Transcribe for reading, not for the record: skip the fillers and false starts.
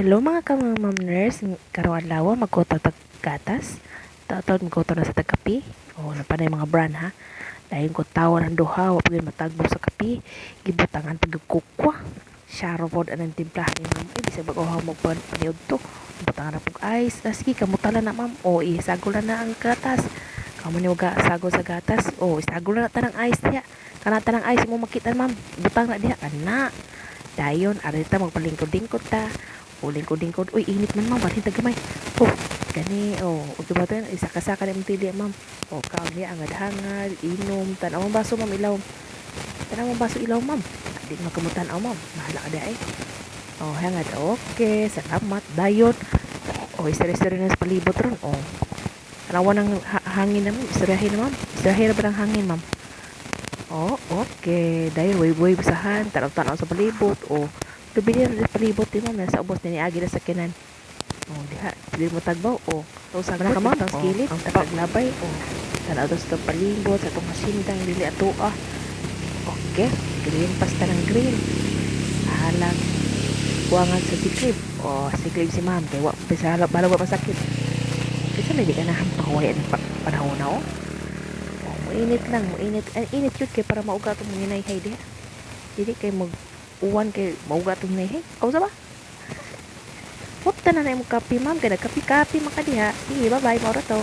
Hello mga kamamamners, karong adlaw magkuto tag gatas. Taon magkuto na sa tagkapi. O napanay mga brand ha. Dayon ko tawo ng duha, wa pagin matagbo sa kapi. Gibutangan pagkukwa. Syaro pod anang timplahan ni ma'am. Bisag mag-uhaw mo paniud to. Butangan na pug ice. Sige, kamutala na ma'am. O isagol na ang gatas. Kamu ni uga sagol sa gatas. O isagol na tanang ice diha. Kana tanang ice mo makita ma'am. Butang na diha kana. Dayon arita magpalingkod-lingkod ta. O lingkod-lingkod. Uy, init man ma'am. Barin tagamay. Oh, gani. Oh, ug ba to isa-kasaka na mong tili ma'am. O kaon niya angad-hangad, inom, tanaw ang baso ma'am ilaw. Tanaw ang baso ilaw ma'am. Di makamutan aw ma'am. Bahala ka dai. Oh, hangad. Okay, salamat. Dayon. O istorya-istorya na sa palibot ron. O. Tanawan ng hangin na ma'am. Istoryahin na ma'am. Istoryahin na ba ng hangin ma'am? Oh, okay. Dayon way-way basahan. Tanaw-tanaw sa palibot. O. Lubili na sa palibot di ma'am. Nasa ubos ni agi na sa kinan. Oh, diha. Dili mo tagbaw. Oh. Sa ka ma'am. Ang skillet. Ang tapaglabay. Oh. Tanaw daw sa palibot. Sa itong masindang. Dili ato ah. Okay. Green. Pasta ng green. Halang. Buwangan sa siklib. Oh, siklib si ma'am. Kaya wak. Bala wak masakit. Kasi hindi ka na hampaway ng panahon na oh. Oh, mainit lang. Mainit. Init yun kaya para mauga itong mga inayhay diha. Dili kay uwan kay mauga itong inayhay. Kausa ba? Huwag na na yung kape ma'am. Kaya nagkapi-kapi makadiha. Sige, bye-bye. Maura to.